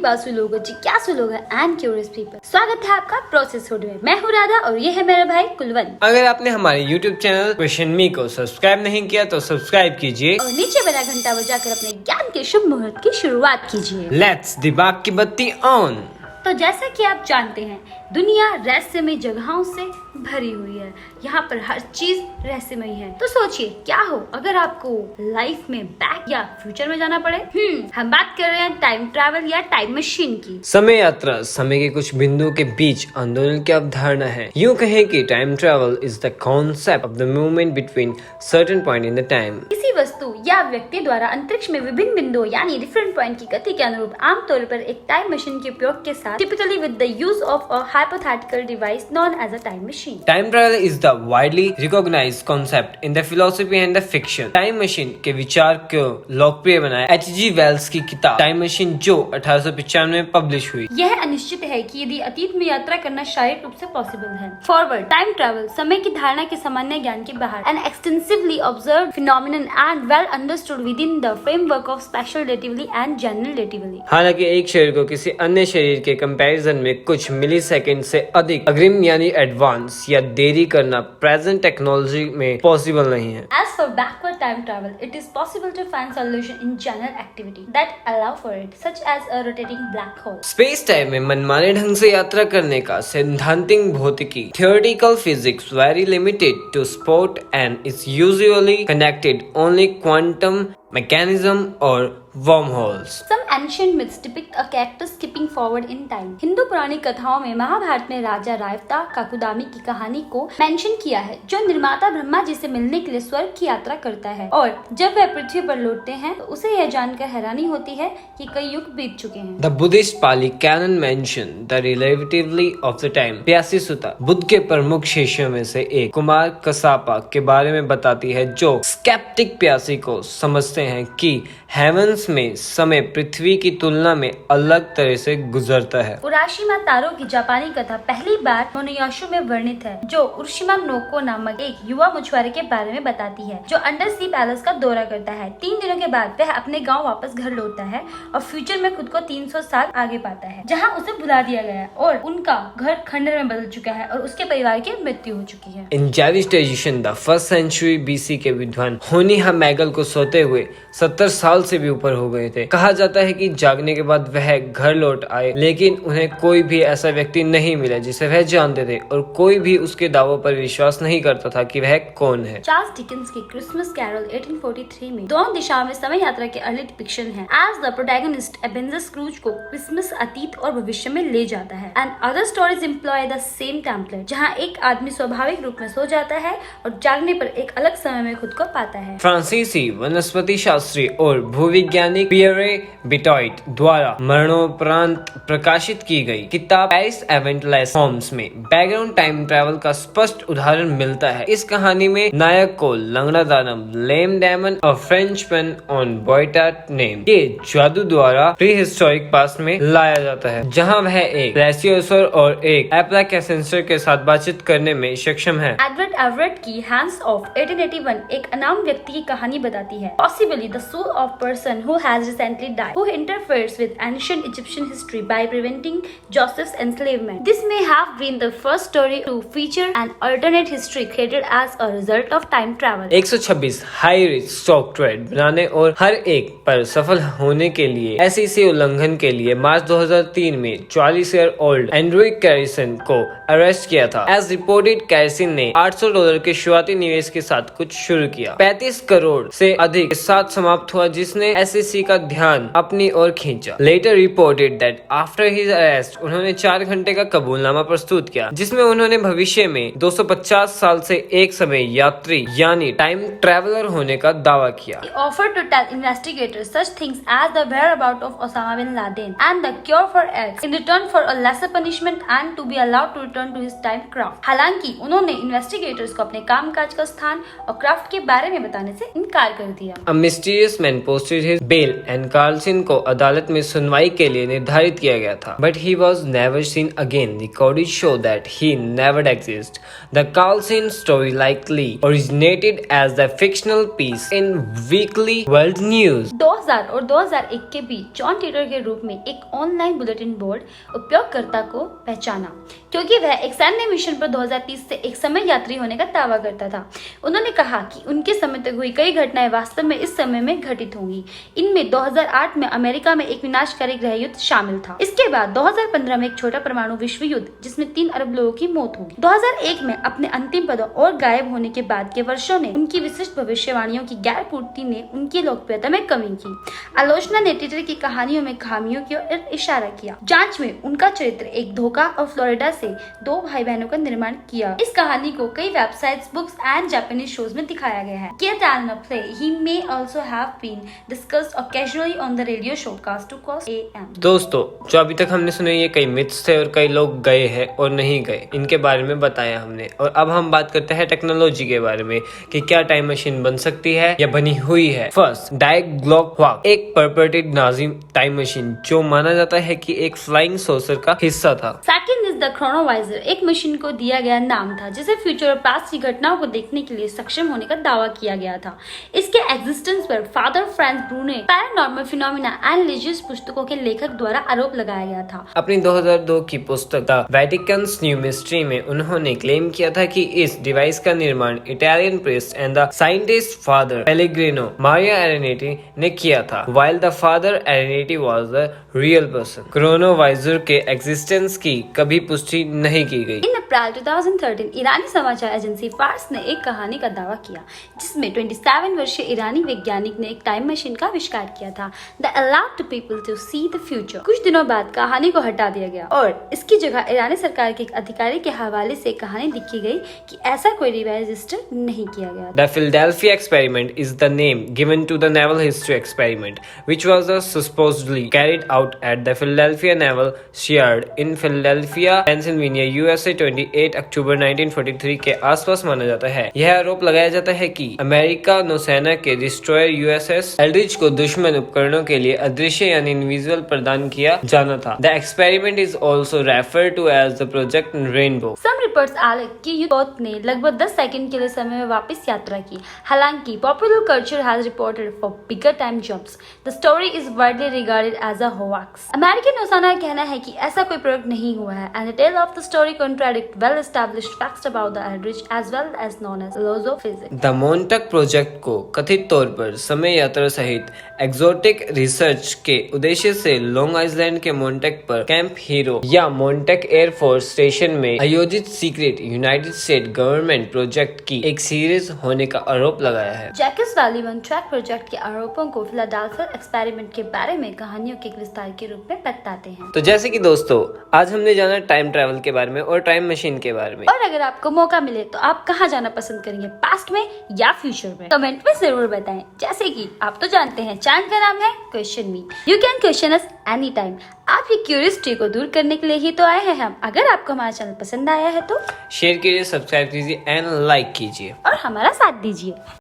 जिज्ञासु लोगों, जिज्ञासु लोग एंड क्यूरियस पीपल, स्वागत है आपका प्रोसेस फूड में। मैं हूँ राधा और ये है मेरा भाई कुलवंत। अगर आपने हमारे YouTube चैनल क्वेश्चन मी को सब्सक्राइब नहीं किया तो सब्सक्राइब कीजिए और नीचे बना घंटा बजाकर अपने ज्ञान के शुभ मुहूर्त की शुरुआत कीजिए। लेट्स दिमाग की बत्ती ऑन। तो जैसा कि आप जानते हैं, दुनिया रहस्यमय जगहों से भरी हुई है। यहाँ पर हर चीज रहस्यमय है। तो सोचिए क्या हो अगर आपको लाइफ में बैक या फ्यूचर में जाना पड़े। हम बात कर रहे हैं टाइम ट्रैवल या टाइम मशीन की। समय यात्रा समय के कुछ बिंदुओं के बीच आंदोलन की अवधारणा है। यूँ कहें कि time travel is the concept of the movement between certain point in the time. किसी वस्तु या व्यक्ति द्वारा अंतरिक्ष में विभिन्न बिंदुओं यानी डिफरेंट पॉइंट की गति के अनुरूप आमतौर पर एक टाइम मशीन के उपयोग के साथ, typically with the use of a hypothetical device known as a time machine. Time travel is the widely recognized concept in the philosophy and the fiction. Time machine के विचार को लोकप्रिय बनाया H.G. वेल्स की किताब टाइम मशीन जो 1895 में publish हुई। यह अनिश्चित है कि यदि अतीत में यात्रा करना शारीरिक रूप से पॉसिबल है। फॉरवर्ड टाइम ट्रैवल समय की धारणा के सामान्य ज्ञान के बाहर an extensively observed phenomenon and well understood within the framework of special relativity and general relativity. हालांकि एक शरीर को किसी अन्य शरीर के कंपैरिजन में कुछ मिलीसेकंड से अधिक अग्रिम यानी एडवांस या देरी करना प्रेजेंट टेक्नोलॉजी में पॉसिबल नहीं है। As for backward time travel, it is possible to find solution in general activity that allow for it, such as a rotating black hole. Space time में मनमाने ढंग से यात्रा करने का सैद्धांतिक भौतिकी theoretical physics very limited to sport and is usually connected only quantum mechanism or wormholes. Some ancient myths depict a character skipping forward in time. Hindu पुरानी कथाओं में महाभारत में राजा रायवता काकुदामी की कहानी को मेंशन किया है, जो निर्माता ब्रह्मा जी से मिलने के लिए स्वर्ग की यात्रा करता है और जब वह पृथ्वी पर लौटते हैं तो उसे यह जानकर हैरानी होती है कि कई युग बीत चुके हैं। The Buddhist Pali Canon mention the relativity of the time. प्यासी सुता बुद्ध के प्रमुख शिष्यों में से एक कुमार कसापा के बारे में बताती है, जो स्केप्टिक प्यासी को समझते हैं कि हेवंस में समय पृथ्वी की तुलना में अलग तरह से गुजरता है। उराशिमा तारो की जापानी कथा पहली बार मोनोयाशु में वर्णित है, जो उर्शिमा नोको नामक एक युवा मछुआरे के बारे में बताती है, जो अंडर सी पैलेस का दौरा करता है। 3 दिनों के बाद वह अपने गांव वापस घर लौटता है और फ्यूचर में खुद को 300 साल आगे पाता है, जहां उसे भुला दिया गया है और उनका घर खंडर में बदल चुका है और उसके परिवार की मृत्यु हो चुकी है। In Jewish tradition the first century BC के विद्वान होनीहा मैगल को सोते हुए 70 साल से भी ऊपर हो गए थे। कहा जाता है कि जागने के बाद वह घर लौट आए, लेकिन उन्हें कोई भी ऐसा व्यक्ति नहीं मिला जिसे वह जानते थे और कोई भी उसके दावों पर विश्वास नहीं करता था कि वह कौन है। चार्ल्स डिकेंस की क्रिसमस कैरल 1843 में दोनों दिशाओं में समय यात्रा के अर्ली डिपिक्शन है। As the protagonist Ebenezer Scrooge को क्रिसमस अतीत और भविष्य में ले जाता है and other stories employ the same template, जहाँ एक आदमी स्वाभाविक रूप में सो जाता है और जागने पर एक अलग समय में खुद को पाता है। फ्रांसीसी वनस्पति शास्त्री और भूविज्ञानिक पियरे बिटॉइट द्वारा मरणोपरांत प्रकाशित की गई किताब पेरिस एवेंटलेस होम्स में बैकग्राउंड टाइम ट्रैवल का स्पष्ट उदाहरण मिलता है। इस कहानी में नायक को लंगड़ा दानव लेम डेमन और फ्रेंचमैन ऑन बॉयटाट नेम के जादू द्वारा प्री हिस्टोरिक पास्ट में लाया जाता है, जहां वह एक प्लेसियोसोर और एक एप्लाकेसेंसर के साथ बातचीत करने में सक्षम है। एडवर्ड एवरेट की हैंड्स ऑफ 1881 एक अनाम व्यक्ति की कहानी बताती है, possibly the soul of person who has recently died, who interferes with ancient Egyptian history by preventing Joseph's enslavement. This may have been the first story to feature an alternate history created as a result of time travel. 126 high risk stock trade बनाने और हर एक पर सफल होने के लिए SEC उल्लंघन के लिए मार्च 2003 में 40 ईयर ओल्ड एंड्रयू कैरिसन को अरेस्ट किया था। एज रिपोर्टेड कैरिसन ने $800 के शुरुआती निवेश के साथ कुछ शुरू किया। 35 करोड़ से अधिक के साथ समाप्त हुआ, जिसने SEC का ध्यान अपनी ओर खींचा। Later reported that after his arrest उन्होंने 4 घंटे का कबूलनामा प्रस्तुत किया, जिसमें उन्होंने भविष्य में 250 साल से एक समय यात्री यानी टाइम ट्रैवलर होने का दावा किया। He offered to tell investigators such things as the whereabouts of Osama bin Laden and the cure for AIDS in return for a lesser punishment and to be allowed to return to his time craft. हालांकि उन्होंने investigators को अपने कामकाज का स्थान और craft के बारे में बताने से इनकार कर दिया। A mysterious man posted his bail and Carlson को अदालत में सुनवाई के लिए निर्धारित किया गया था, but he was never seen again. Recorded show that he never existed. The Carlson story likely originated as the fictional piece in Weekly World News. 2000 और 2001 के बीच जॉन टिटर के रूप में एक ऑनलाइन बुलेटिन बोर्ड उपयोगकर्ता को पहचाना, क्योंकि वह एक सैन्य मिशन पर 2030 से एक समय यात्री होने का दावा करता था. उन्होंने कहा कि उनके समय तक हुई कई घटनाएं वास्तव में इस समय में घटित होंगी. इनमें 2008 में अमेरिका में एक विनाशकारी गृह युद्ध शामिल था. इसके बाद 2015 में एक छोटा परमाणु विश्व युद्ध जिसमें 3 अरब लोगों की मौत होगी. 2001 में अपने अंतिम पदों और गायब होने के बाद के वर्षों में उनकी विशिष्ट भविष्यवाणियों की गैर पूर्ति ने उनकी लोकप्रियता में कमी की. आलोचना ने टिटर की कहानियों में खामियों की ओर इशारा किया. जांच में उनका चरित्र एक धोखा और फ्लोरिडा से 2 भाई बहनों का निर्माण किया. इस कहानी को कई websites, books and Japanese shows में दिखाया गया है. Get and play. He may also have been discussed occasionally on the radio show Coast to Coast AM. दोस्तों, जो अभी तक हमने सुने ये कई मिथ्स थे और कई लोग गए हैं और नहीं गए, इनके बारे में बताया हमने. और अब हम बात करते हैं टेक्नोलॉजी के बारे में कि क्या टाइम मशीन बन सकती है या बनी हुई है. फर्स्ट, डायक ग्लॉक क्वाक, एक परपर्टेड नाजी टाइम मशीन जो माना जाता है कि एक फ्लाइंग सॉसर का हिस्सा था. सेकंड इज द क्रोनोवाइजर, एक मशीन को दिया गया नाम था जिसे फ्यूचर और पास्ट की घटनाओं को देखने के लिए सक्षम होने का दावा किया गया था. इसके एग्जिस्टेंस पर father Francois Brune paranormal phenomena and लीजियस पुस्तकों के लेखक द्वारा आरोप लगाया गया था. अपनी 2002 की पुस्तक द वेटिकन्स न्यू मिस्ट्री में उन्होंने क्लेम किया था कि इस डिवाइस का निर्माण Italian priest and the scientist father Pellegrino Maria Ernetti ने किया था, while the father एरेनेटी was the real person. क्रोनोवाइजर के एग्जिस्टेंस की कभी पुष्टि नहीं की गई. इन अप्रैल 2013 ईरानी समाचार एजेंसी फार्स ने एक कहानी का दावा किया जिसमें 27 वर्षीय ईरानी वैज्ञानिक ने एक टाइम मशीन का आविष्कार किया था that allowed people to see the future. कुछ दिनों बाद कहानी को हटा दिया गया और इसकी जगह ईरानी सरकार के एक अधिकारी के हवाले से कहानी लिखी गई कि ऐसा कोई डिवाइस रजिस्टर नहीं किया गया. The Philadelphia experiment is the name given to the naval history experiment, which was supposedly carried out at the Philadelphia Naval Shipyard in Philadelphia, Pennsylvania, USA 28 अक्टूबर 1943 के आसपास माना जाता है. यह आरोप लगाया जाता है कि अमेरिका नौसेना के डिस्ट्रॉयर यूएसएस एल्ड्रिच को दुश्मन उपकरणों के लिए अदृश्य यानी इनविजिबल प्रदान किया जाना था. The experiment is also referred to as the project rainbow. Some reports आले कि युद्धपोत ने लगभग 10 सेकंड के लिए समय में वापस यात्रा की. हालांकि popular culture has reported for bigger time jumps. The story is widely regarded as a hoax. अमेरिकी नौसेना का कहना है कि ऐसा कोई प्रयोग नहीं हुआ है and the tale of the story contradict well established facts about the Eldridge as well as known as laws of physics. The Montauk project को कथित तौर पर समय यात्रा सहित एक्सोटिक रिसर्च के उद्देश्य से लॉन्ग आइलैंड के मोन्टेक पर कैंप हीरो या मोन्टेक एयरफोर्स स्टेशन में आयोजित secret United state government project की एक सीरीज होने का आरोप लगाया है. Jacques valley one track project के आरोपों को फिलाडेल्फिया एक्सपेरिमेंट के बारे में कहानियों के एक विस्तार के रूप में बताते हैं. तो जैसे कि दोस्तों, आज हमने जाना टाइम ट्रैवल के बारे में और टाइम मशीन के बारे में. और अगर आपको मौका मिले तो आप कहाँ जाना पसंद करेंगे, पास्ट में या फ्यूचर में? कमेंट में जरूर बताएं. जैसे कि आप तो जानते हैं चैनल का नाम है question me. You can question us any time. आपकी क्यूरियोसिटी को दूर करने के लिए ही तो आए हैं हम. अगर आपको हमारा चैनल पसंद आया है तो शेयर कीजिए, सब्सक्राइब कीजिए एंड लाइक कीजिए और हमारा साथ दीजिए.